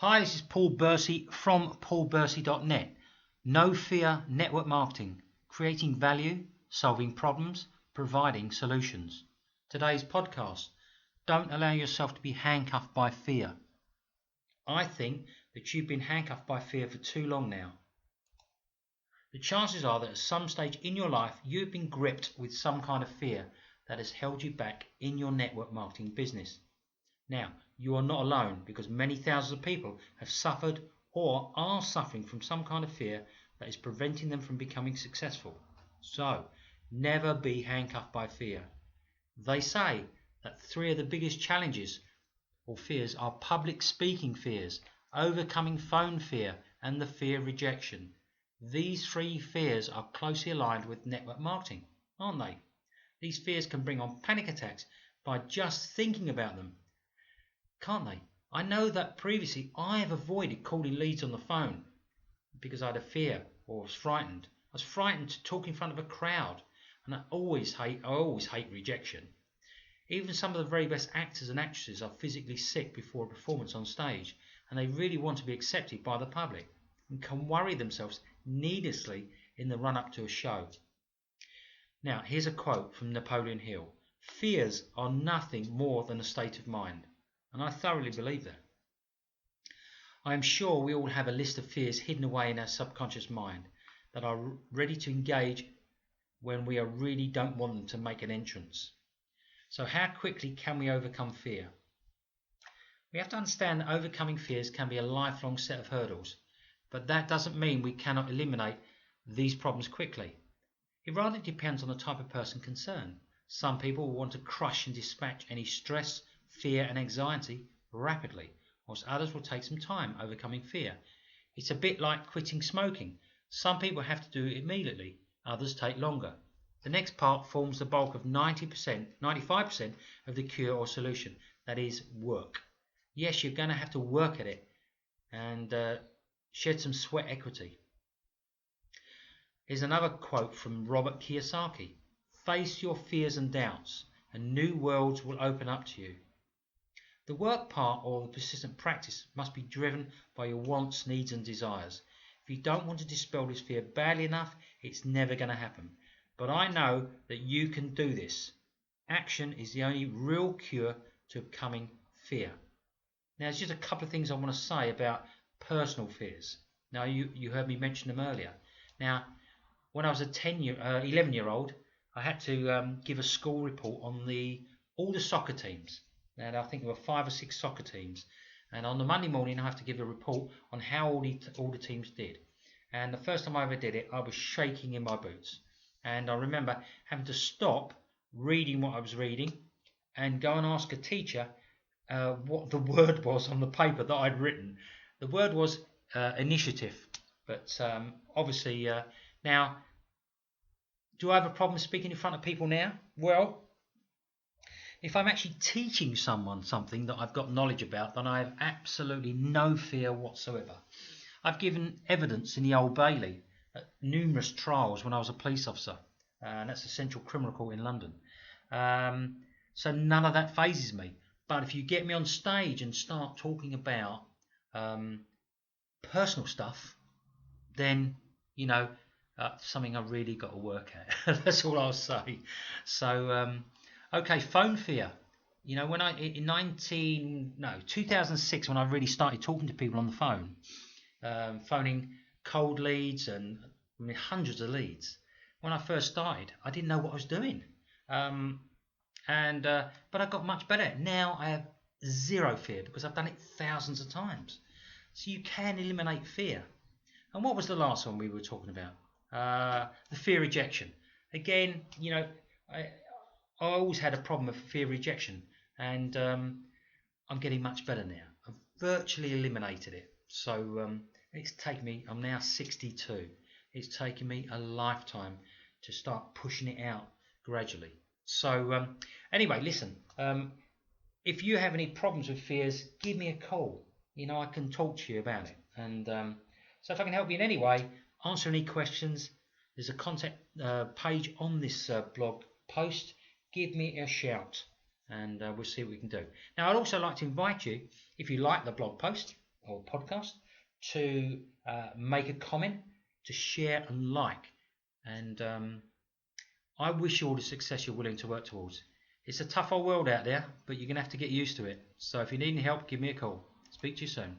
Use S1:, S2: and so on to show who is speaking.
S1: Hi, this is Paul Bursey from paulbursey.net. No fear network marketing, creating value, solving problems, providing solutions. Today's podcast, don't allow yourself to be handcuffed by fear. I think that you've been handcuffed by fear for too long now. The chances are that at some stage in your life you've been gripped with some kind of fear that has held you back in your network marketing business. Now, you are not alone because many thousands of people have suffered or are suffering from some kind of fear that is preventing them from becoming successful. So, never be handcuffed by fear. They say that 3 of the biggest challenges or fears are public speaking fears, overcoming phone fear, and the fear of rejection. These 3 fears are closely aligned with network marketing, aren't they? These fears can bring on panic attacks by just thinking about them. Can't they? I know that previously I have avoided calling leads on the phone because I had a fear or was frightened. I was frightened to talk in front of a crowd, and I always hate rejection. Even some of the very best actors and actresses are physically sick before a performance on stage, and they really want to be accepted by the public and can worry themselves needlessly in the run-up to a show. Now, here's a quote from Napoleon Hill. Fears are nothing more than a state of mind. And I thoroughly believe that. I am sure we all have a list of fears hidden away in our subconscious mind that are ready to engage when we really don't want them to make an entrance. So how quickly can we overcome fear? We have to understand that overcoming fears can be a lifelong set of hurdles, but that doesn't mean we cannot eliminate these problems quickly. It rather depends on the type of person concerned. Some people will want to crush and dispatch any stress, fear and anxiety rapidly, whilst others will take some time overcoming fear. It's a bit like quitting smoking. Some people have to do it immediately, others take longer. The next part forms the bulk of 95% of the cure or solution, that is work. Yes, you're going to have to work at it and shed some sweat equity. Here's another quote from Robert Kiyosaki. Face your fears and doubts, and new worlds will open up to you. The work part or the persistent practice must be driven by your wants, needs and desires. If you don't want to dispel this fear badly enough, it's never going to happen. But I know that you can do this. Action is the only real cure to overcoming fear. Now, there's just a couple of things I want to say about personal fears. Now, you heard me mention them earlier. Now, when I was a 11-year-old, I had to give a school report on all the soccer teams. And I think there were 5 or 6 soccer teams. And on the Monday morning, I have to give a report on how all the teams did. And the first time I ever did it, I was shaking in my boots. And I remember having to stop reading what I was reading and go and ask a teacher what the word was on the paper that I'd written. The word was initiative. But obviously, now, do I have a problem speaking in front of people now? Well, if I'm actually teaching someone something that I've got knowledge about, then I have absolutely no fear whatsoever. I've given evidence in the Old Bailey at numerous trials when I was a police officer, and that's the Central Criminal Court in London. So none of that phases me. But if you get me on stage and start talking about personal stuff, then, something I've really got to work at. That's all I'll say. So, okay, phone fear. When in 2006, when I really started talking to people on the phone, phoning cold leads and hundreds of leads. When I first started, I didn't know what I was doing, but I got much better. Now I have zero fear because I've done it thousands of times. So you can eliminate fear. And what was the last one we were talking about? The fear of rejection. Again, I always had a problem with fear of rejection, and I'm getting much better now. I've virtually eliminated it. So it's taken me, I'm now 62. It's taken me a lifetime to start pushing it out gradually. So anyway, listen, if you have any problems with fears, give me a call. I can talk to you about it. And so if I can help you in any way, answer any questions, there's a contact page on this blog post. Give me a shout and we'll see what we can do. Now, I'd also like to invite you, if you like the blog post, or podcast, to make a comment, to share and like. And I wish you all the success you're willing to work towards. It's a tough old world out there, but you're going to have to get used to it. So if you need any help, give me a call. Speak to you soon.